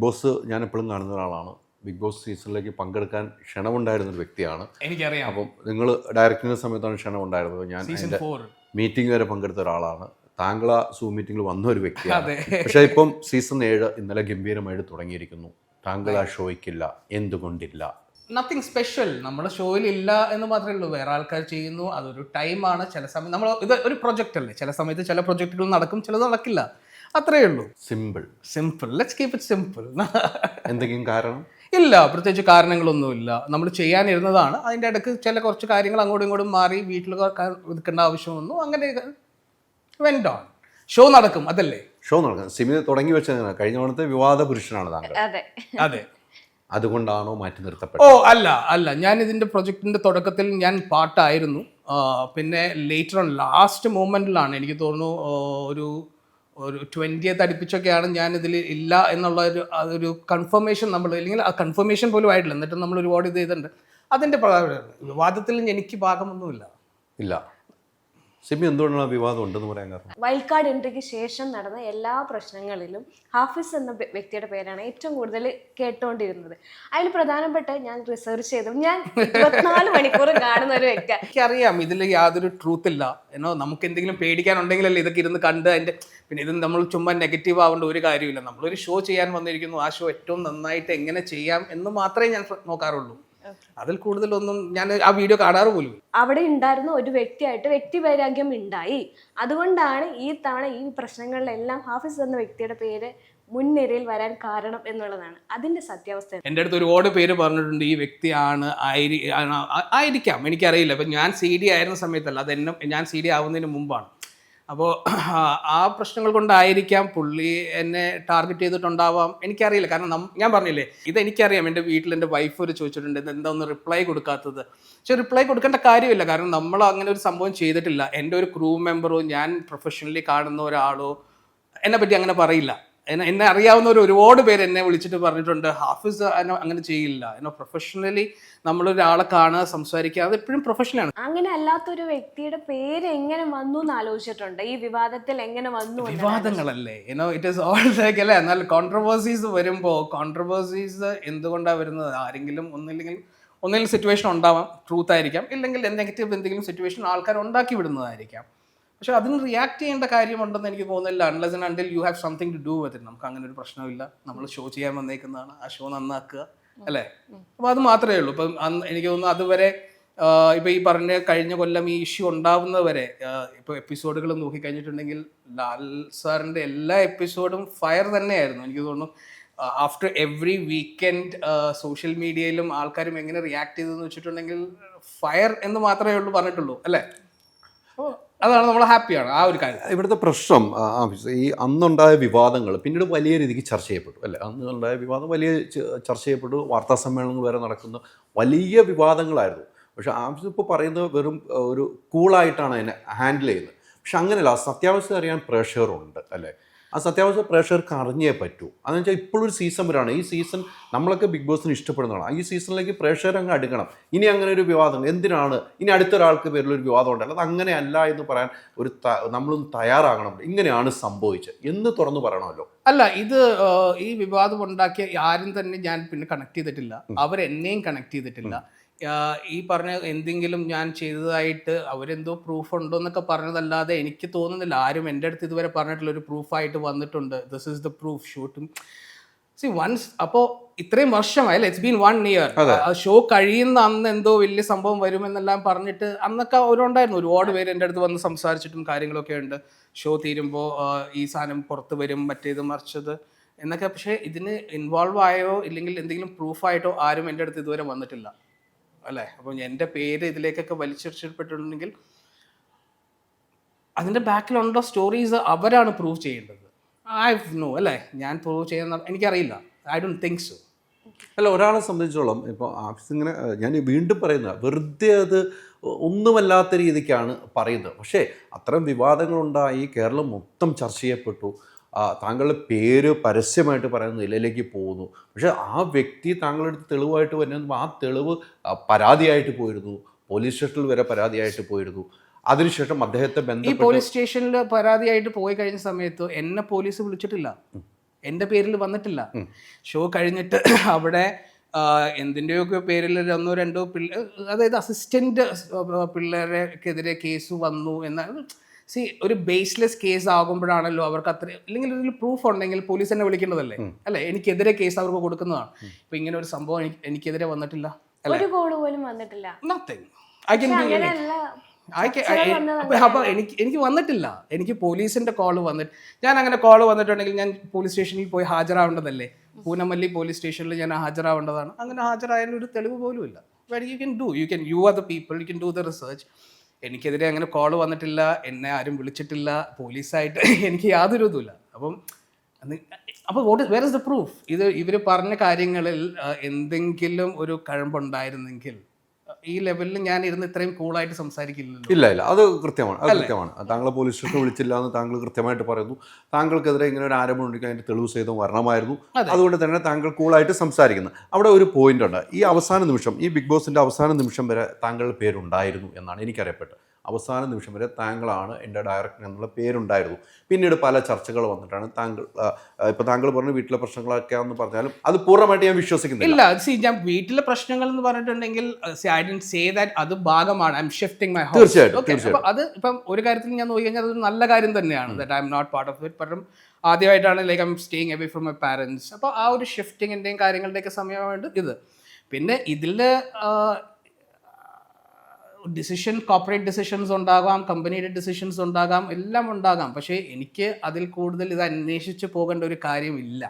Boss ഞാൻ എപ്പോഴും കാണുന്ന ഒരാളാണ്. ബിഗ് ബോസ് സീസണിലേക്ക് പങ്കെടുക്കാൻ ക്ഷണമുണ്ടായിരുന്നൊരു വ്യക്തിയാണ്. എനിക്കറിയാം. അപ്പം നിങ്ങൾ ഡയറക്റ്റിൻ്റെ സമയത്താണ് ക്ഷണം ഉണ്ടായിരുന്നത്. ഞാൻ സീസൺ എൻ്റെ 4 മീറ്റിംഗ് വരെ പങ്കെടുത്ത ഒരാളാണ്. താങ്കൾ ആ സൂം മീറ്റിങ്ങിൽ വന്ന ഒരു വ്യക്തിയാണ്. അതെ. പക്ഷേ ഇപ്പം സീസൺ 7 ഇന്നലെ ഗംഭീരമായിട്ട് തുടങ്ങിയിരിക്കുന്നു. താങ്കൾ ആ ഷോയ്ക്കില്ല, എന്തുകൊണ്ടില്ല? നത്തിങ് സ്പെഷ്യൽ നമ്മുടെ ഷോയിൽ ഇല്ല എന്ന് മാത്രമേ ഉള്ളൂ. വേറെ ആൾക്കാർ ചെയ്യുന്നു, അതൊരു ടൈമാണ്. ചില സമയം നമ്മൾ ഇത് ഒരു പ്രൊജക്റ്റ് അല്ലേ, ചില സമയത്ത് ചില പ്രൊജക്റ്റുകൾ നടക്കും, ചിലത് നടക്കില്ല, അത്രയേ ഉള്ളൂ. Simple let's keep it simple. എന്തെങ്കിലും കാരണം ഇല്ല, പ്രത്യേകിച്ച് കാരണങ്ങളൊന്നുമില്ല. നമ്മൾ ചെയ്യാനിരുന്നതാണ്, അതിൻ്റെ ഇടയ്ക്ക് ചില കുറച്ച് കാര്യങ്ങൾ അങ്ങോട്ടും ഇങ്ങോട്ടും മാറി, വീട്ടിൽ ഒതുക്കേണ്ട ആവശ്യം വന്നു, അങ്ങനെ വെന്റ് ഓൺ. ഷോ നടക്കും, അതല്ലേ ഷോ നടക്കും. സിമി തുടങ്ങി വെച്ചത് കഴിഞ്ഞ തവണത്തെ വിവാദ പുരുഷനാണ് താങ്കൾ. അതെ. അതുകൊണ്ടാണോ മാറ്റി നിർത്തപ്പെട്ടത്? ഓ അല്ല, ഞാൻ ഇതിന്റെ പ്രൊജക്ടിന്റെ തുടക്കത്തിൽ ഞാൻ പാട്ടായിരുന്നു. പിന്നെ ലേറ്റർ ഓൺ ലാസ്റ്റ് മൂമെന്റിലാണ് എനിക്ക് തോന്നുന്നു ഒരു 20th അടുപ്പിച്ചൊക്കെയാണ് ഞാൻ ഇതിൽ ഇല്ല എന്നുള്ള അതൊരു കൺഫർമേഷൻ നമ്മൾ, അല്ലെങ്കിൽ ആ കൺഫർമേഷൻ പോലും ആയിട്ടില്ല. എന്നിട്ട് നമ്മൾ ഒരുപാട് ഇത് ചെയ്തിട്ടുണ്ട്. അതിന്റെ വിവാദത്തിൽ എനിക്ക് ഭാഗമൊന്നുമില്ല. ഇല്ല. സിമി എന്തുകൊണ്ടാണ് വിവാദം ഉണ്ടെന്ന് പറയാൻ കാരണം? വൈൽഡ് കാർഡ് എൻട്രിക്ക് ശേഷം നടന്ന എല്ലാ പ്രശ്നങ്ങളിലും ഹാഫിസ് എന്ന വ്യക്തിയുടെ പേരാണ് ഏറ്റവും കൂടുതൽ കേട്ടുകൊണ്ടിരുന്നത്. അതിൽ പ്രധാനപ്പെട്ട ഞാൻ റിസർച്ച് ചെയ്തു, ഞാൻ 24 മണിക്കൂർ കാണുന്ന ഒരു വ്യക്തി. എനിക്കറിയാം ഇതിൽ യാതൊരു ട്രൂത്ത് ഇല്ല എന്നോ. നമുക്ക് എന്തെങ്കിലും പേടിക്കാനുണ്ടെങ്കിലല്ലേ ഇതൊക്കെ ഇരുന്ന് കണ്ട് അതിൻ്റെ, പിന്നെ ഇത് നമ്മൾ ചുമ്മാ നെഗറ്റീവ് ആവേണ്ട ഒരു കാര്യമില്ല. നമ്മളൊരു ഷോ ചെയ്യാൻ വന്നിരിക്കുന്നു, ആ ഷോ ഏറ്റവും നന്നായിട്ട് എങ്ങനെ ചെയ്യാം എന്ന് മാത്രമേ ഞാൻ നോക്കാറുള്ളൂ. അതിൽ കൂടുതലൊന്നും ഞാൻ ആ വീഡിയോ കാണാറ് പോലും. അവിടെ ഉണ്ടായിരുന്ന ഒരു വ്യക്തിയായിട്ട് വ്യക്തിവൈരാഗ്യം ഉണ്ടായി. അതുകൊണ്ടാണ് ഈ തവണ ഈ പ്രശ്നങ്ങളിലെല്ലാം ഹാഫിസ് എന്ന വ്യക്തിയുടെ പേര് മുൻനിരയിൽ വരാൻ കാരണം എന്നുള്ളതാണ് അതിന്റെ സത്യാവസ്ഥ. എൻ്റെ അടുത്ത് ഒരുപാട് പേര് പറഞ്ഞിട്ടുണ്ട് ഈ വ്യക്തിയാണ് ആയിരിക്കാം, എനിക്കറിയില്ല. ഇപ്പം ഞാൻ CD ആയിരുന്ന സമയത്തല്ല, അത് ഞാൻ CD ആവുന്നതിന് മുമ്പാണ്. അപ്പോൾ ആ പ്രശ്നങ്ങൾ കൊണ്ടായിരിക്കാം പുള്ളി എന്നെ ടാർഗറ്റ് ചെയ്തിട്ടുണ്ടാവാം, എനിക്കറിയില്ല. കാരണം ഞാൻ പറഞ്ഞില്ലേ, ഇതെനിക്കറിയാം. എൻ്റെ വീട്ടിൽ എൻ്റെ വൈഫ് ഒരു ചോദിച്ചിട്ടുണ്ട് എന്താ ഒന്ന് റിപ്ലൈ കൊടുക്കാത്തത്. പക്ഷെ റിപ്ലൈ കൊടുക്കേണ്ട കാര്യമില്ല, കാരണം നമ്മൾ അങ്ങനെ ഒരു സംഭവം ചെയ്തിട്ടില്ല. എൻ്റെ ഒരു ക്രൂ മെമ്പറോ ഞാൻ പ്രൊഫഷണലി കാണുന്ന ഒരാളോ എന്നെ പറ്റി അങ്ങനെ പറയില്ല. എന്നെ അറിയാവുന്നവർ ഒരുപാട് പേര് എന്നെ വിളിച്ചിട്ട് പറഞ്ഞിട്ടുണ്ട് ഹാഫിസ് അങ്ങനെ ചെയ്യില്ല. പ്രൊഫഷണലി നമ്മളൊരാളെ കാണുക, സംസാരിക്കുക, അത് എപ്പോഴും പ്രൊഫഷണലാണ്. അങ്ങനെ അല്ലാത്തൊരു വ്യക്തിയുടെ പേര് എങ്ങനെ വന്നു എന്ന് ആലോചിച്ചിട്ടുണ്ട്? ഈ വിവാദത്തിൽ എങ്ങനെ വന്നു? വിവാദങ്ങളല്ലേ, ഇറ്റ് ഈസ് ഓൾ ലൈക്ക് അല്ലേ. എന്നാൽ കോൺട്രവേഴ്സീസ് വരുമ്പോൾ കോൺട്രവേഴ്സീസ് എന്തുകൊണ്ടാണ് വരുന്നത്? ആരെങ്കിലും ഒന്നില്ലെങ്കിൽ സിറ്റുവേഷൻ ഉണ്ടാവാം, ട്രൂത്ത് ആയിരിക്കാം, ഇല്ലെങ്കിൽ നെഗറ്റീവ് എന്തെങ്കിലും സിറ്റുവേഷൻ ആൾക്കാർ ഉണ്ടാക്കി വിടുന്നതായിരിക്കാം. പക്ഷെ അതിന് റിയാക്ട് ചെയ്യേണ്ട കാര്യമുണ്ടെന്ന് എനിക്ക് തോന്നുന്നില്ല. Unless and until you have something to do with it. നമുക്ക് അങ്ങനെ ഒരു പ്രശ്നമില്ല. നമ്മൾ ഷോ ചെയ്യാൻ വന്നേക്കുന്നതാണ്, ആ ഷോ നന്നാക്കുക, അല്ലേ? അപ്പോൾ അത് മാത്രമേ ഉള്ളൂ. ഇപ്പം എനിക്ക് തോന്നുന്നു അതുവരെ ഇപ്പം ഈ പറഞ്ഞ കഴിഞ്ഞ കൊല്ലം ഈ ഇഷ്യൂ ഉണ്ടാവുന്നവരെ ഇപ്പോൾ എപ്പിസോഡുകൾ നോക്കിക്കഴിഞ്ഞിട്ടുണ്ടെങ്കിൽ ലാൽ സാറിൻ്റെ എല്ലാ എപ്പിസോഡും ഫയർ തന്നെയായിരുന്നു. എനിക്ക് തോന്നുന്നു ആഫ്റ്റർ എവറി വീക്കെൻഡ് സോഷ്യൽ മീഡിയയിലും ആൾക്കാരും എങ്ങനെ റിയാക്ട് ചെയ്തതെന്ന് വെച്ചിട്ടുണ്ടെങ്കിൽ ഫയർ എന്ന് മാത്രമേ ഉള്ളൂ പറഞ്ഞിട്ടുള്ളൂ, അല്ലേ? അപ്പോൾ അതാണ് നമ്മൾ ഹാപ്പിയാണ് ആ ഒരു കാര്യം. ഇവിടുത്തെ പ്രശ്നം ഈ അന്നുണ്ടായ വിവാദങ്ങൾ പിന്നീട് വലിയ രീതിക്ക് ചർച്ച ചെയ്യപ്പെട്ടു, അല്ലേ? അന്നുണ്ടായ വിവാദം വലിയ ചർച്ച ചെയ്യപ്പെട്ടു, വാർത്താ സമ്മേളനങ്ങൾ വരെ നടക്കുന്ന വലിയ വിവാദങ്ങളായിരുന്നു. പക്ഷെ ആഫീസ് ഇപ്പോൾ പറയുന്നത് വെറും ഒരു കൂളായിട്ടാണ് അതിനെ ഹാൻഡിൽ ചെയ്യുന്നത്. പക്ഷെ അങ്ങനെയല്ല, സത്യാവസ്ഥ അറിയാൻ പ്രേക്ഷകരുണ്ട്, അല്ലേ? ആ സത്യാവസ്ഥ പ്രേക്ഷകർക്ക് അറിഞ്ഞേ പറ്റൂ. അതെന്ന് വെച്ചാൽ ഇപ്പോഴൊരു സീസൺ വരാണ്. ഈ സീസൺ നമ്മളൊക്കെ ബിഗ് ബോസിന് ഇഷ്ടപ്പെടുന്നതാണ്. ഈ സീസണിലേക്ക് പ്രേക്ഷകർ അങ്ങ് അടുക്കണം. ഇനി അങ്ങനെ ഒരു വിവാദം എന്തിനാണ്? ഇനി അടുത്തൊരാൾക്ക് പേരിലൊരു വിവാദം ഉണ്ടല്ലോ, അത് അങ്ങനെയല്ല എന്ന് പറയാൻ നമ്മളൊന്ന് തയ്യാറാകണം. ഇങ്ങനെയാണ് സംഭവിച്ചത് എന്ന് തുറന്നു പറയണമല്ലോ. അല്ല, ഇത് ഈ വിവാദം ഉണ്ടാക്കിയ ആരും തന്നെ ഞാൻ പിന്നെ കണക്ട് ചെയ്തിട്ടില്ല, അവരെന്നെയും കണക്ട് ചെയ്തിട്ടില്ല. ഈ പറഞ്ഞ എന്തെങ്കിലും ഞാൻ ചെയ്തതായിട്ട് അവരെന്തോ പ്രൂഫ് ഉണ്ടോ എന്നൊക്കെ പറഞ്ഞതല്ലാതെ എനിക്ക് തോന്നുന്നില്ല ആരും എൻ്റെ അടുത്ത് ഇതുവരെ പറഞ്ഞിട്ടുള്ള ഒരു പ്രൂഫായിട്ട് വന്നിട്ടുണ്ട്. ദിസ് ഈസ് ദ പ്രൂഫ് ഷൂട്ടും സി വൺസ്. അപ്പോൾ ഇത്രയും വർഷമായി, ഇറ്റ്സ് ബീൻ 1 year. ഷോ കഴിയുന്ന അന്ന് എന്തോ വലിയ സംഭവം വരുമെന്നെല്ലാം പറഞ്ഞിട്ട് അന്നൊക്കെ അവരുണ്ടായിരുന്നു. ഒരുപാട് പേര് എൻ്റെ അടുത്ത് വന്ന് സംസാരിച്ചിട്ടും കാര്യങ്ങളൊക്കെ ഉണ്ട്. ഷോ തീരുമ്പോൾ ഈ സാധനം പുറത്ത് വരും, മറ്റേത് മറിച്ചത് എന്നൊക്കെ. പക്ഷേ ഇതിന് ഇൻവോൾവ് ആയോ ഇല്ലെങ്കിൽ എന്തെങ്കിലും പ്രൂഫായിട്ടോ ആരും എൻ്റെ അടുത്ത് ഇതുവരെ വന്നിട്ടില്ല, അല്ലേ? അപ്പോൾ എൻ്റെ പേര് ഇതിലേക്കൊക്കെ വലിച്ചെറിച്ചിട്ടുണ്ടെങ്കിൽ അതിൻ്റെ ബാക്കിലുള്ള സ്റ്റോറീസ് അവരാണ് പ്രൂവ് ചെയ്യേണ്ടത്. ഐ നോ, അല്ലേ? ഞാൻ പ്രൂവ് ചെയ്യുന്ന എനിക്കറിയില്ല. I don't think so. അല്ല, ഒരാളെ സംബന്ധിച്ചോളം ഇപ്പോൾ ആഫീസ് ഇങ്ങനെ ഞാൻ വീണ്ടും പറയുന്നത് വെറുതെ അത് ഒന്നുമല്ലാത്ത രീതിക്കാണ് പറയുന്നത്. പക്ഷേ അത്തരം വിവാദങ്ങളുണ്ടായി, കേരളം മൊത്തം ചർച്ച ചെയ്യപ്പെട്ടു. താങ്കളുടെ പേര് പരസ്യമായിട്ട് പറയുന്ന നിലയിലേക്ക് പോകുന്നു. പക്ഷേ ആ വ്യക്തി താങ്കളുടെ അടുത്ത് തെളിവായിട്ട് വരുമ്പോൾ ആ തെളിവ് പരാതിയായിട്ട് പോയിരുന്നു, പോലീസ് സ്റ്റേഷനിൽ വരെ പരാതിയായിട്ട് പോയിരുന്നു. അതിനുശേഷം അദ്ദേഹത്തെ ഈ പോലീസ് സ്റ്റേഷനിൽ പരാതിയായിട്ട് പോയി കഴിഞ്ഞ സമയത്ത് എന്നെ പോലീസ് വിളിച്ചിട്ടില്ല. എൻ്റെ പേരിൽ വന്നിട്ടില്ല. ഷോ കഴിഞ്ഞിട്ട് അവിടെ എന്തിൻ്റെയൊക്കെ പേരിൽ 1-2 അതായത് അസിസ്റ്റൻ്റ് പിള്ളേർക്കെതിരെ കേസ് വന്നു എന്നാൽ ഒരു ബേസ്ലെസ് കേസ് ആകുമ്പോഴാണല്ലോ അവർക്ക് അത്ര, അല്ലെങ്കിൽ ഇതിൽ പ്രൂഫ് ഉണ്ടെങ്കിൽ പോലീസ് എന്നെ വിളിക്കേണ്ടതല്ലേ, അല്ലേ? എനിക്കെതിരെ കേസ് അവർക്ക് കൊടുക്കുന്നതാണ്. ഇപ്പൊ ഇങ്ങനെ ഒരു സംഭവം എനിക്കെതിരെ വന്നിട്ടില്ല, ഒരു കോൾ പോലും വന്നിട്ടില്ല, നത്തിങ്. അപ്പൊ എനിക്ക് വന്നിട്ടില്ല. എനിക്ക് പോലീസിന്റെ കോള് വന്നിട്ട്, ഞാൻ അങ്ങനെ കോള് വന്നിട്ടുണ്ടെങ്കിൽ ഞാൻ പോലീസ് സ്റ്റേഷനിൽ പോയി ഹാജരാവേണ്ടതല്ലേ? പൂനമല്ലി പോലീസ് സ്റ്റേഷനിൽ ഞാൻ ഹാജരാവേണ്ടതാണ്. അങ്ങനെ ഹാജരായാലും ഒരു തെളിവ് പോലും ഇല്ല. You are the people, you can do the research. എനിക്കെതിരെ അങ്ങനെ കോള് വന്നിട്ടില്ല, എന്നെ ആരും വിളിച്ചിട്ടില്ല പോലീസായിട്ട്, എനിക്ക് യാതൊരു ഇതുമില്ല. അപ്പോൾ വേർ ഇസ് ദ പ്രൂഫ്? ഇവർ പറഞ്ഞ കാര്യങ്ങളിൽ എന്തെങ്കിലും ഒരു കഴമ്പുണ്ടായിരുന്നെങ്കിൽ ഈ ലെവലിൽ ഞാൻ ഇരുന്ന് ഇത്രയും കൂളായിട്ട് സംസാരിക്കില്ലല്ലോ. ഇല്ല, അത് കൃത്യമാണ്. താങ്കളെ പോലീസ് സ്റ്റേഷൻ വിളിച്ചില്ല എന്ന് താങ്കൾ കൃത്യമായിട്ട് പറയുന്നു. താങ്കൾക്കെതിരെ ഇങ്ങനെ ഒരു ആരോപണം ഉണ്ടെങ്കിൽ അതിൻ്റെ തെളിവ് സഹിതം വരണമായിരുന്നു. അതുകൊണ്ട് തന്നെ താങ്കൾ കൂളായിട്ട് സംസാരിക്കുന്നു. അവിടെ ഒരു പോയിന്റ് ഉണ്ട്. ഈ അവസാന നിമിഷം, ഈ ബിഗ് ബോസിൻ്റെ അവസാന നിമിഷം വരെ താങ്കളുടെ പേരുണ്ടായിരുന്നു എന്നാണ് എനിക്കറിയപ്പെട്ടത്. അവസാന നിമിഷം വരെ താങ്കളാണ് എൻ്റെ ഡയറക്ടർ എന്നുള്ള പേരുണ്ടായിരുന്നു. പിന്നീട് പല ചർച്ചകൾ വന്നിട്ടാണ് താങ്കൾ പറഞ്ഞ വീട്ടിലെ പ്രശ്നങ്ങളൊക്കെ എന്ന് പറഞ്ഞാലും അത് പൂർണ്ണമായിട്ട് ഞാൻ വിശ്വസിക്കുന്നില്ല. ഞാൻ വീട്ടിലെ പ്രശ്നങ്ങൾ എന്ന് പറഞ്ഞിട്ടുണ്ടെങ്കിൽ ഐ ഡിഡ്ന്റ് സേ ദാറ്റ് അത് ഭാഗമാണ്. I M shifting my house. തീർച്ചയായിട്ടും. അത് ഇപ്പം ഒരു കാര്യത്തിൽ ഞാൻ നോക്കി കഴിഞ്ഞാൽ അതൊരു നല്ല കാര്യം തന്നെയാണ്. That I'm not part of it. പക്ഷേ ആദ്യമായിട്ടാണ് like I'm staying away from my parents. അപ്പോൾ ആ ഒരു ഷിഫ്റ്റിങ്ങിൻ്റെയും കാര്യങ്ങളുടെയൊക്കെ സമയമായിട്ട് ഇത്. പിന്നെ ഇതിൽ കോർപ്പറേറ്റ് ഡിസിഷൻസ് ഉണ്ടാകാം, കമ്പനിയുടെ ഡിസിഷൻസ് ഉണ്ടാകാം, എല്ലാം ഉണ്ടാകാം. പക്ഷേ എനിക്ക് അതിൽ കൂടുതൽ ഇത് അന്വേഷിച്ച് പോകേണ്ട ഒരു കാര്യമില്ല.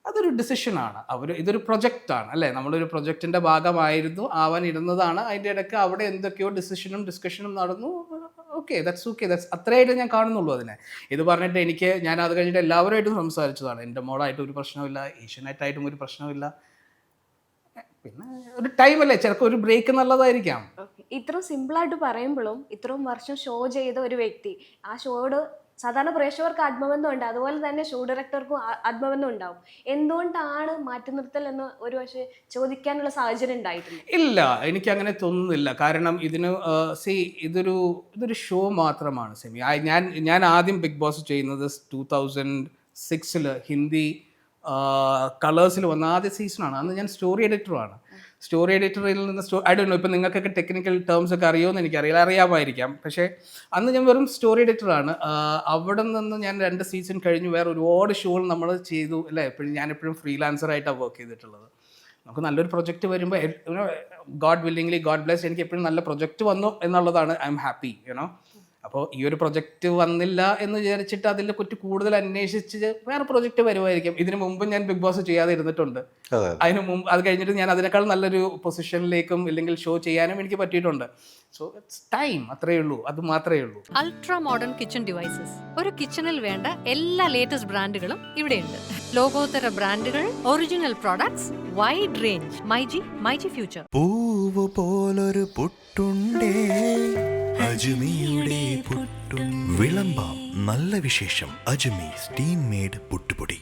അതൊരു ഡിസിഷനാണ്. ഇതൊരു പ്രൊജക്റ്റാണ്, അല്ലേ? നമ്മളൊരു പ്രൊജക്റ്റിൻ്റെ ഭാഗമായിരുന്നു, ആവാനിരുന്നതാണ്. അതിൻ്റെ ഇടയ്ക്ക് അവിടെ എന്തൊക്കെയോ ഡിസ്കഷനും നടന്നു. ദാറ്റ്സ് അത്രയായിട്ട് ഞാൻ കാണുന്നുള്ളൂ അതിനെ. ഇത് പറഞ്ഞിട്ട് ഞാൻ അത് കഴിഞ്ഞിട്ട് എല്ലാവരുമായിട്ടും സംസാരിച്ചതാണ്. എൻ്റെ മോളായിട്ടും ഒരു പ്രശ്നമില്ല, ഏഷ്യനെറ്റായിട്ടും ഒരു പ്രശ്നമില്ല. പിന്നെ ഒരു ടൈമല്ലേ, ചിലപ്പോൾ ഒരു ബ്രേക്ക് നല്ലതായിരിക്കാം. ഇത്ര സിമ്പിളായിട്ട് പറയുമ്പോഴും ഇത്രയും വർഷം ഷോ ചെയ്ത ഒരു വ്യക്തി, ആ ഷോയോട് സാധാരണ പ്രേക്ഷകർക്ക് ആത്മബന്ധം ഉണ്ട്, അതുപോലെ തന്നെ ഷോ ഡയറക്ടർക്കും ആത്മബന്ധം ഉണ്ടാവും. എന്തുകൊണ്ടാണ് മാറ്റി നിർത്തൽ എന്ന് ഒരു പക്ഷേ ചോദിക്കാനുള്ള സാഹചര്യം ഉണ്ടായിട്ടില്ല? ഇല്ല, എനിക്ക് അങ്ങനെ തോന്നുന്നില്ല. കാരണം ഇതൊരു ഷോ മാത്രമാണ് സെമി. ഞാൻ ആദ്യം ബിഗ് ബോസ് ചെയ്യുന്നത് 2006 ഹിന്ദി കളേഴ്സിൽ വന്ന ആദ്യ സീസണാണ്. അന്ന് ഞാൻ സ്റ്റോറി എഡിറ്ററുമാണ്. സ്റ്റോറി എഡിറ്ററിൽ നിന്ന് ഐ ഡോണ്ട് നോ, ഇപ്പം നിങ്ങൾക്കൊക്കെ ടെക്നിക്കൽ ടേംസ് ഒക്കെ അറിയുമെന്ന് എനിക്കറിയില്ല, അറിയാമായിരിക്കാം. പക്ഷേ അന്ന് ഞാൻ വെറും സ്റ്റോറി എഡിറ്ററാണ്. അവിടെ നിന്ന് ഞാൻ 2 സീസൺ കഴിഞ്ഞ് വേറെ ഒരുപാട് ഷോകൾ നമ്മൾ ചെയ്തു, അല്ലേ? ഞാനെപ്പോഴും ഫ്രീലാൻസറായിട്ടാണ് വർക്ക് ചെയ്തിട്ടുള്ളത്. നമുക്ക് നല്ലൊരു പ്രൊജക്റ്റ് വരുമ്പോൾ ഗോഡ് വില്ലിംഗ്ലി, ഗോഡ് ബ്ലെസ്, എനിക്ക് എപ്പോഴും നല്ല പ്രൊജക്റ്റ് വന്നു എന്നുള്ളതാണ്. I am happy, you know. അപ്പോൾ ഈ ഒരു പ്രൊജക്റ്റ് വന്നില്ല എന്ന് വിചാരിച്ചിട്ട് അതിനെ കുറിച്ച് കൂടുതൽ അന്വേഷിച്ച് വേറെ പ്രൊജക്റ്റ് വരുമായിരിക്കും. ഇതിനു മുമ്പ് ഞാൻ ബിഗ് ബോസ് ചെയ്യാതെ ഇരുന്നിട്ടുണ്ട്. അതിന് മുമ്പ് അത് കഴിഞ്ഞിട്ട് ഞാൻ അതിനേക്കാൾ നല്ലൊരു പൊസിഷനിലേക്കും ഇല്ലെങ്കിൽ ഷോ ചെയ്യാനും എനിക്ക് പറ്റിയിട്ടുണ്ട്. സോ ഇറ്റ്സ് ടൈം, അത്രയേ ഉള്ളൂ, അത് മാത്രമേ ഉള്ളൂ. അൾട്രാ മോഡേൺ കിച്ചൺ ഡിവൈസസ്, ഒരു കിച്ചണിൽ വേണ്ട എല്ലാ ലേറ്റസ്റ്റ് ബ്രാൻഡുകളും ഇവിടെയുണ്ട്. ലോകോത്തര ബ്രാൻഡുകൾ, original products, wide range. MyG future. പൂവ് പോലൊരു പുട്ടുണ്ടേ അജ്മിയുടെ പുട്ടും. വിളമ്പാം നല്ല വിശേഷം. അജ്മി സ്റ്റീം മെയ്ഡ് പുട്ടുപൊടി.